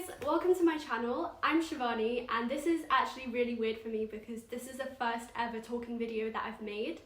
guys, welcome to my channel. I'm Shivani and this is actually really weird for me because this is the first ever talking video that I've made.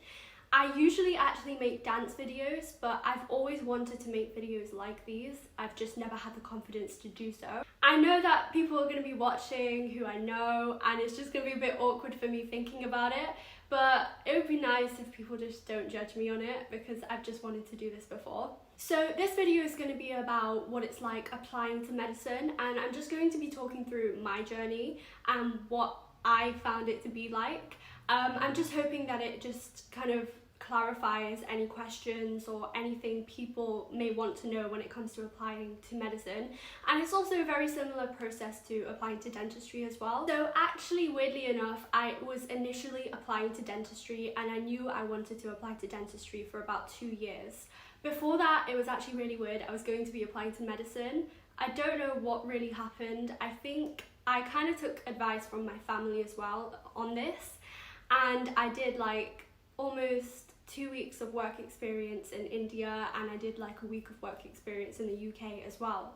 I usually actually make dance videos, but I've always wanted to make videos like these. I've just never had the confidence to do so. I know that people are going to be watching who I know and it's just going to be a bit awkward for me thinking about it, but it would be nice if people just don't judge me on it because I've just wanted to do this before. So this video is going to be about what it's like applying to medicine, and I'm just going to be talking through my journey and what I found it to be like. I'm just hoping that it just kind of clarifies any questions or anything people may want to know when it comes to applying to medicine. And it's also a very similar process to applying to dentistry as well. So actually, weirdly enough, I was initially applying to dentistry and I knew I wanted to apply to dentistry for about 2 years. Before that, it was actually really weird. I was going to be applying to medicine. I don't know what really happened. I think I kind of took advice from my family as well on this, and I did like almost 2 weeks of work experience in India, and I did like a week of work experience in the UK as well.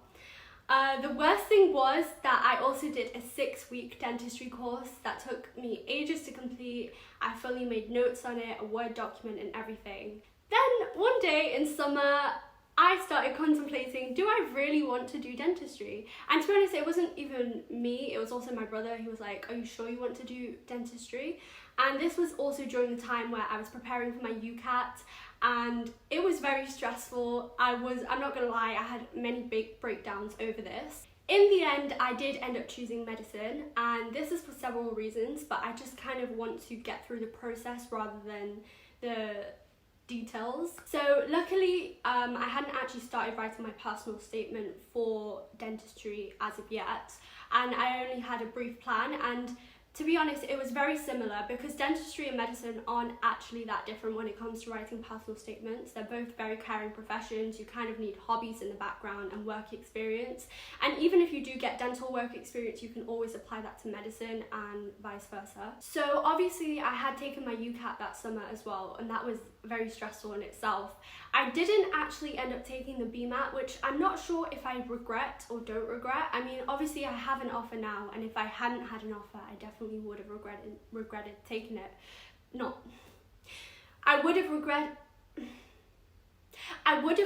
The worst thing was that I also did a 6-week dentistry course that took me ages to complete. I fully made notes on it, a Word document and everything. Then one day in summer, I started contemplating, do I really want to do dentistry? And to be honest, it wasn't even me, it was also my brother. He was like, are you sure you want to do dentistry? And this was also during the time where I was preparing for my ucat, and it was very stressful. I'm not gonna lie, I had many big breakdowns over this. In the end, I did end up choosing medicine, and this is for several reasons, but I just kind of want to get through the process rather than the details. So luckily, I hadn't actually started writing my personal statement for dentistry as of yet, and I only had a brief plan. And to be honest, it was very similar because dentistry and medicine aren't actually that different when it comes to writing personal statements. They're both very caring professions. You kind of need hobbies in the background and work experience. And even if you do get dental work experience, you can always apply that to medicine and vice versa. So obviously I had taken my ucat that summer as well, and that was very stressful in itself. I didn't actually end up taking the BMAT, which I'm not sure if I regret or don't regret. I mean, obviously I have an offer now, and if I hadn't had an offer, I definitely would have regretted taking it. I would have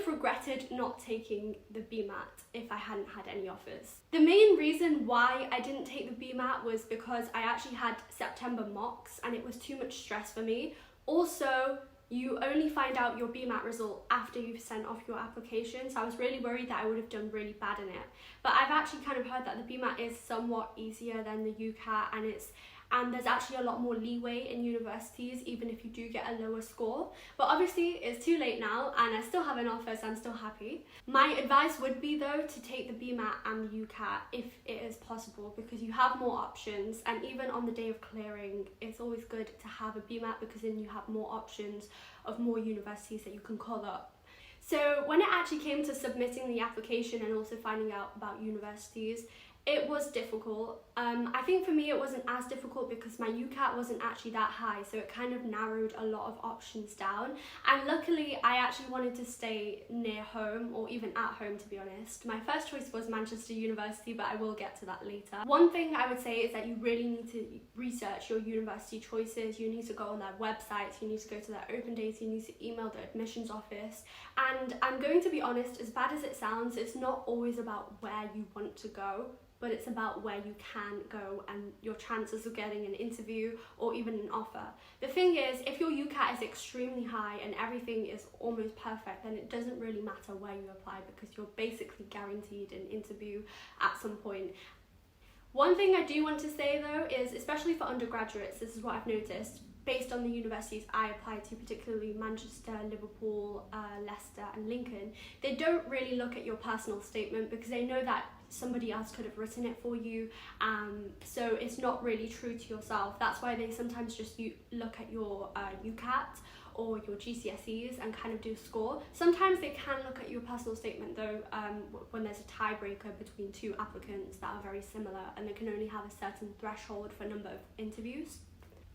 regretted not taking the BMAT if I hadn't had any offers. The main reason why I didn't take the BMAT was because I actually had September mocks and it was too much stress for me. Also, you only find out your BMAT result after you've sent off your application, so I was really worried that I would have done really bad in it. But I've actually kind of heard that the BMAT is somewhat easier than the ucat, and there's actually a lot more leeway in universities even if you do get a lower score. But obviously it's too late now and I still have an offer, so I'm still happy. My advice would be though to take the BMAT and the ucat if it is possible, because you have more options, and even on the day of clearing it's always good to have a BMAT because then you have more options of more universities that you can call up. So when it actually came to submitting the application and also finding out about universities, it was difficult. I think for me it wasn't as difficult because my ucat wasn't actually that high, so it kind of narrowed a lot of options down. And luckily I actually wanted to stay near home, or even at home to be honest. My first choice was Manchester University, but I will get to that later. One thing I would say is that you really need to research your university choices. You need to go on their websites, you need to go to their open days, you need to email the admissions office. And I'm going to be honest, as bad as it sounds, it's not always about where you want to go, but it's about where you can go and your chances of getting an interview or even an offer. The thing is, if your ucat is extremely high and everything is almost perfect, then it doesn't really matter where you apply because you're basically guaranteed an interview at some point. One thing I do want to say though is, especially for undergraduates, this is what I've noticed, based on the universities I applied to, particularly Manchester, Liverpool, Leicester and Lincoln, they don't really look at your personal statement because they know that somebody else could have written it for you, so it's not really true to yourself. That's why they sometimes just look at your ucat or your GCSEs and kind of do a score. Sometimes they can look at your personal statement though, when there's a tiebreaker between 2 applicants that are very similar and they can only have a certain threshold for number of interviews.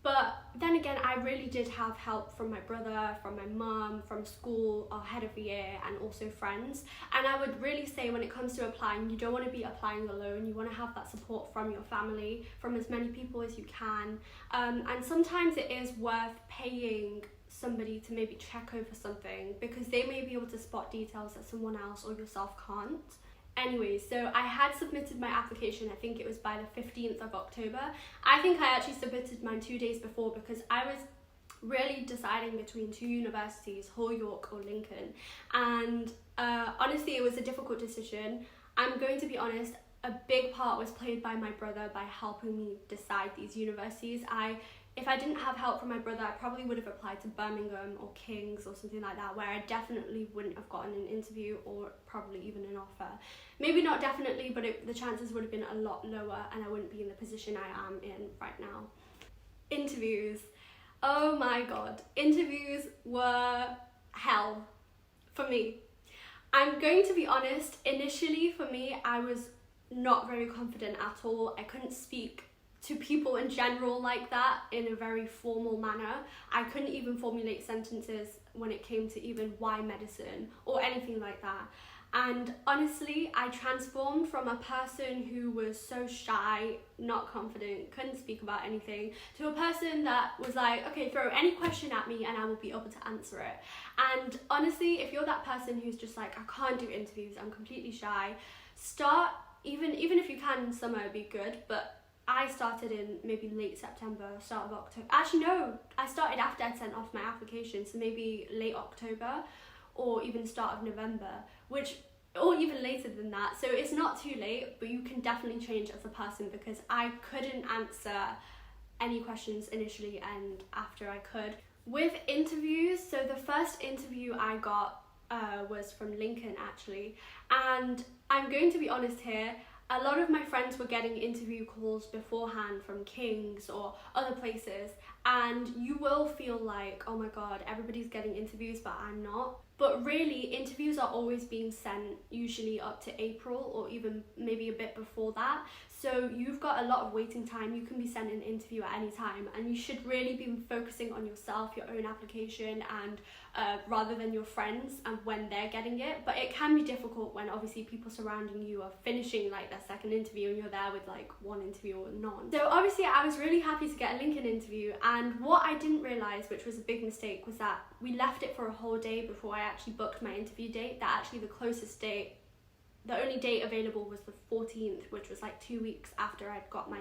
But then again, I really did have help from my brother, from my mum, from school, our head of the year, and also friends. And I would really say when it comes to applying, you don't want to be applying alone. You want to have that support from your family, from as many people as you can. And sometimes it is worth paying somebody to maybe check over something, because they may be able to spot details that someone else or yourself can't. Anyways, so I had submitted my application, I think it was by the 15th of October. I think I actually submitted mine 2 days before, because I was really deciding between two universities, Hull, York or Lincoln. And honestly, it was a difficult decision. I'm going to be honest, a big part was played by my brother by helping me decide these universities. If I didn't have help from my brother, I probably would have applied to Birmingham or King's or something like that, where I definitely wouldn't have gotten an interview or probably even an offer. Maybe not definitely, but the chances would have been a lot lower, and I wouldn't be in the position I am in right now. Interviews. Oh my god. Interviews were hell for me. I'm going to be honest, initially for me, I was not very confident at all. I couldn't speak to people in general like that in a very formal manner. I couldn't even formulate sentences when it came to even why medicine or anything like that. And honestly, I transformed from a person who was so shy, not confident, couldn't speak about anything, to a person that was like, okay, throw any question at me and I will be able to answer it. And honestly, if you're that person who's just like, I can't do interviews, I'm completely shy, start, even if you can in summer, it'd be good, but I started in maybe late September, start of October. Actually, no, I started after I'd sent off my application, so maybe late October or even start of November, or even later than that. So it's not too late, but you can definitely change as a person, because I couldn't answer any questions initially, and after I could. With interviews, so the first interview I got was from Lincoln actually, and I'm going to be honest here, a lot of my friends were getting interview calls beforehand from King's or other places, and you will feel like, oh my god, everybody's getting interviews but I'm not. But really, interviews are always being sent usually up to April or even maybe a bit before that. So you've got a lot of waiting time. You can be sent an interview at any time, and you should really be focusing on yourself, your own application, and rather than your friends and when they're getting it. But it can be difficult when obviously people surrounding you are finishing like their second interview and you're there with like one interview or none. So obviously I was really happy to get a Lincoln interview, and what I didn't realise, which was a big mistake, was that we left it for a whole day before I actually booked my interview date. That actually the closest date, the only date available was the 14th, which was like 2 weeks after I'd got my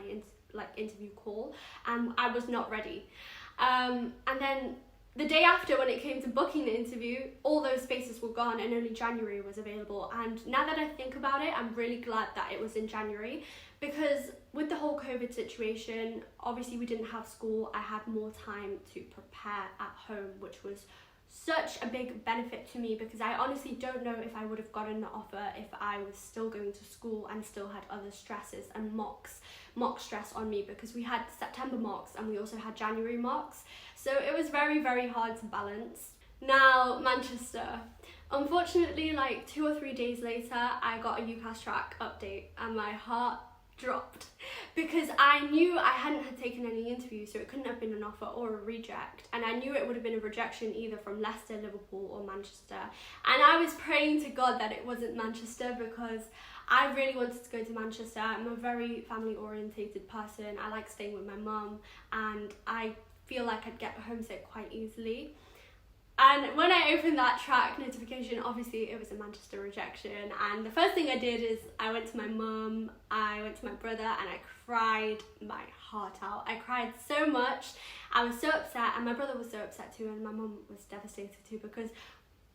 interview call, and I was not ready. And then the day after, when it came to booking the interview, all those spaces were gone and only January was available. And now that I think about it, I'm really glad that it was in January, because with the whole COVID situation, obviously we didn't have school. I had more time to prepare at home, which was such a big benefit to me, because I honestly don't know if I would have gotten the offer if I was still going to school and still had other stresses and mock stress on me, because we had September mocks and we also had January mocks, so it was very, very hard to balance. Now, Manchester. Unfortunately, like 2 or 3 days later, I got a UCAS track update and my heart dropped, because I knew I hadn't taken any interviews, so it couldn't have been an offer or a reject, and I knew it would have been a rejection either from Leicester, Liverpool or Manchester, and I was praying to God that it wasn't Manchester, because I really wanted to go to Manchester. I'm a very family orientated person. I like staying with my mum, and I feel like I'd get homesick quite easily. And when I opened that track notification, obviously it was a Manchester rejection, and the first thing I did is I went to my mum, I went to my brother, and I cried my heart out. I cried so much, I was so upset, and my brother was so upset too, and my mum was devastated too, because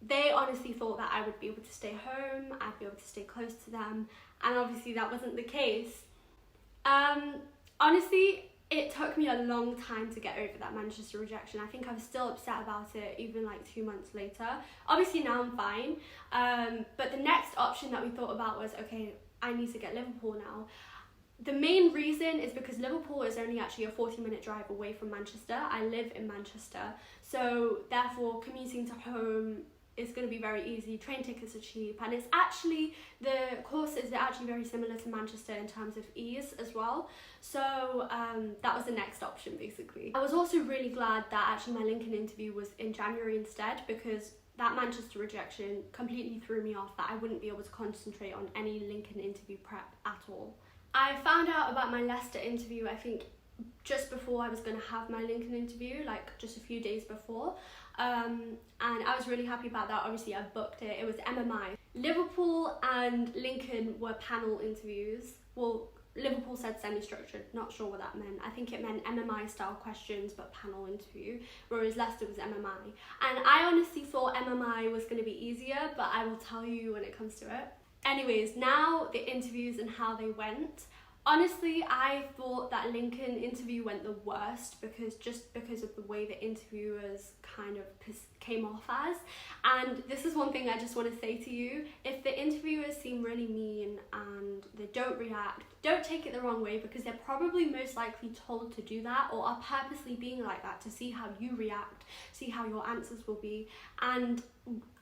they honestly thought that I would be able to stay home, I'd be able to stay close to them, and obviously that wasn't the case. Honestly, it took me a long time to get over that Manchester rejection. I think I was still upset about it even like 2 months later. Obviously now I'm fine, but the next option that we thought about was, okay, I need to get Liverpool now. The main reason is because Liverpool is only actually a 40-minute drive away from Manchester. I live in Manchester, so therefore commuting to home it's going to be very easy, train tickets are cheap, and it's actually, the courses are actually very similar to Manchester in terms of ease as well. So that was the next option basically. I was also really glad that actually my Lincoln interview was in January instead, because that Manchester rejection completely threw me off, that I wouldn't be able to concentrate on any Lincoln interview prep at all. I found out about my Leicester interview, I think, just before I was going to have my Lincoln interview, like just a few days before. And I was really happy about that. Obviously I booked it. It was MMI. Liverpool and Lincoln were panel interviews. Well, Liverpool said semi-structured, not sure what that meant. I think it meant MMI style questions but panel interview, whereas Leicester was MMI. And I honestly thought MMI was going to be easier, but I will tell you when it comes to it. Anyways, now the interviews and how they went. Honestly, I thought that Lincoln interview went the worst because of the way the interviewers kind of came off as. And this is one thing I just want to say to you: if the interviewers seem really mean and they don't react, don't take it the wrong way, because they're probably most likely told to do that, or are purposely being like that to see how you react, see how your answers will be. And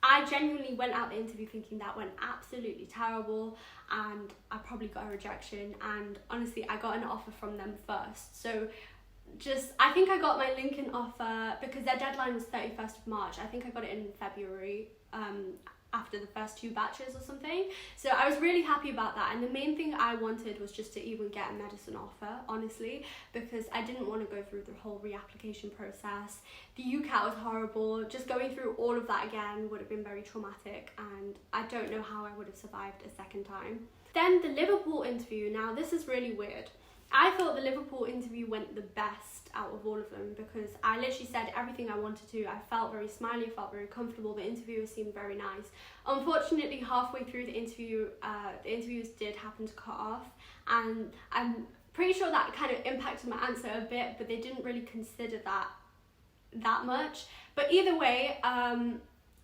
I genuinely went out the interview thinking that went absolutely terrible, and I probably got a rejection, and honestly I got an offer from them first. So I think I got my Lincoln offer because their deadline was 31st of March. I think I got it in February, after the first 2 batches or something. So I was really happy about that, and the main thing I wanted was just to even get a medicine offer, honestly, because I didn't want to go through the whole reapplication process. The ucat was horrible. Just going through all of that again would have been very traumatic, and I don't know how I would have survived a second time. Then the Liverpool interview. Now this is really weird. I thought the Liverpool interview went the best out of all of them, because I literally said everything I wanted to. I felt very smiley, felt very comfortable. The interviewers seemed very nice. Unfortunately, halfway through the interview, the interviews did happen to cut off, and I'm pretty sure that kind of impacted my answer a bit, but they didn't really consider that much. But either way,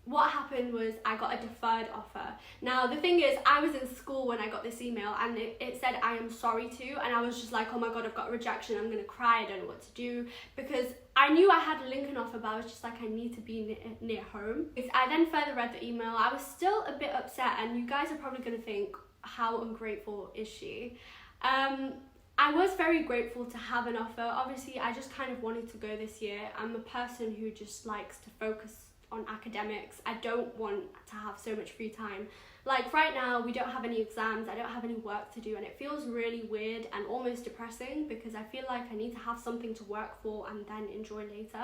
what happened was I got a deferred offer. Now the thing is, I was in school when I got this email, and it said I am sorry to, and I was just like, oh my god, I've got a rejection, I'm gonna cry, I don't know what to do, because I knew I had a Lincoln offer, but I was just like, I need to be near home. I then further read the email. I was still a bit upset, and you guys are probably gonna think, how ungrateful is she? I was very grateful to have an offer. Obviously I just kind of wanted to go this year. I'm a person who just likes to focus on academics. I don't want to have so much free time. Like right now we don't have any exams, I don't have any work to do, and it feels really weird and almost depressing, because I feel like I need to have something to work for and then enjoy later.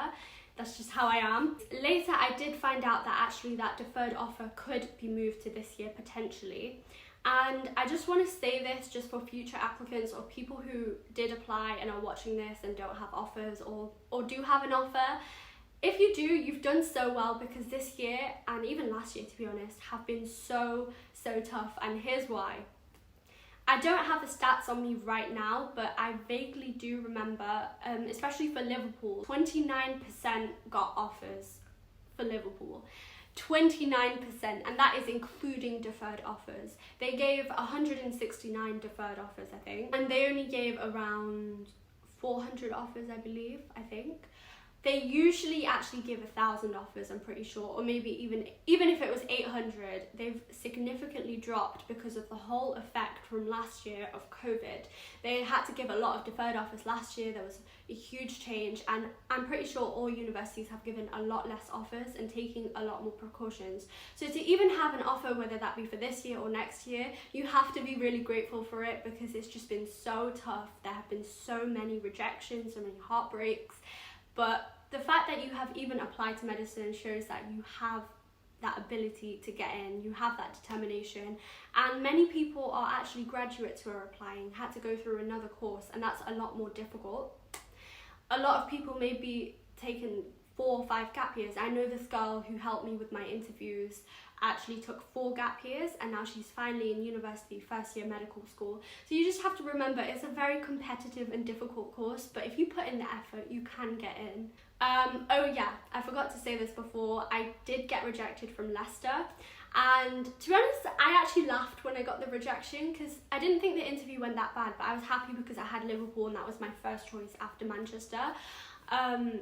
That's just how I am. Later I did find out that actually that deferred offer could be moved to this year potentially. And I just want to say this just for future applicants or people who did apply and are watching this and don't have offers, or do have an offer. If you do, you've done so well, because this year, and even last year to be honest, have been so tough, and here's why. I don't have the stats on me right now, but I vaguely do remember, especially for Liverpool, 29% got offers for Liverpool. 29%, and that is including deferred offers. They gave 169 deferred offers, I think, and they only gave around 400 offers, I believe, I think. They usually actually give 1,000 offers, I'm pretty sure, or maybe even if it was 800, they've significantly dropped because of the whole effect from last year of COVID. They had to give a lot of deferred offers last year. There was a huge change, and I'm pretty sure all universities have given a lot less offers and taking a lot more precautions. So to even have an offer, whether that be for this year or next year, you have to be really grateful for it, because it's just been so tough. There have been so many rejections, so many heartbreaks. But the fact that you have even applied to medicine shows that you have that ability to get in, you have that determination. And many people are actually graduates who are applying, had to go through another course, and that's a lot more difficult. A lot of people may be taking 4 or 5 gap years. I know this girl who helped me with my interviews actually took 4 gap years, and now she's finally in university, first year medical school. So you just have to remember, it's a very competitive and difficult course, but if you put in the effort, you can get in. Oh yeah, I forgot to say this before, I did get rejected from Leicester, and to be honest, I actually laughed when I got the rejection, because I didn't think the interview went that bad, but I was happy because I had Liverpool and that was my first choice after Manchester.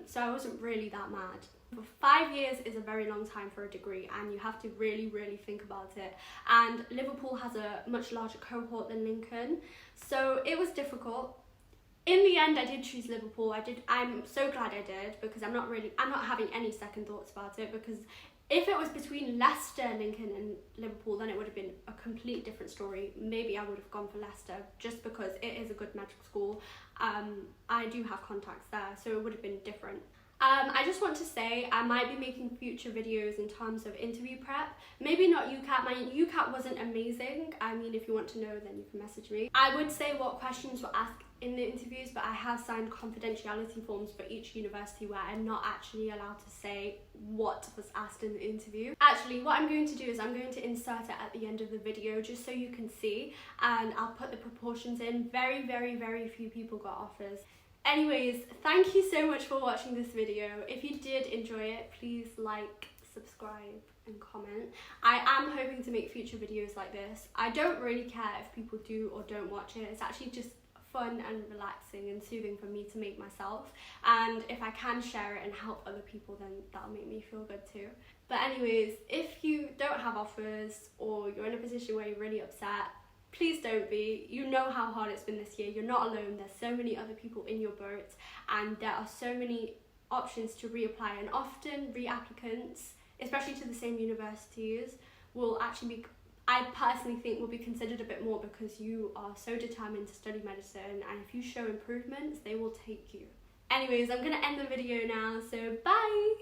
So I wasn't really that mad. For 5 years is a very long time for a degree, and you have to really, really think about it. And Liverpool has a much larger cohort than Lincoln, so it was difficult. In the end, I did choose Liverpool. I'm so glad I did, because I'm not having any second thoughts about it, because if it was between Leicester, Lincoln and Liverpool, then it would have been a complete different story. Maybe I would have gone for Leicester, just because it is a good medical school. I do have contacts there, so it would have been different. I just want to say I might be making future videos in terms of interview prep. Maybe not ucat. My ucat wasn't amazing. I mean, if you want to know, then you can message me. I would say what questions were asked in the interviews, but I have signed confidentiality forms for each university where I'm not actually allowed to say what was asked in the interview. Actually, what I'm going to do is I'm going to insert it at the end of the video just so you can see, and I'll put the proportions in. Very, very, very few people got offers. Anyways, thank you so much for watching this video. If you did enjoy it, please like, subscribe and comment. I am hoping to make future videos like this. I don't really care if people do or don't watch it. It's actually just fun and relaxing and soothing for me to make myself, and if I can share it and help other people, then that'll make me feel good too. But anyways, if you don't have offers or you're in a position where you're really upset, please don't be. You know how hard it's been this year. You're not alone. There's so many other people in your boat, and there are so many options to reapply, and often re-applicants, especially to the same universities, will actually be, I personally think, will be considered a bit more, because you are so determined to study medicine, and if you show improvements, they will take you. Anyways, I'm going to end the video now, so bye!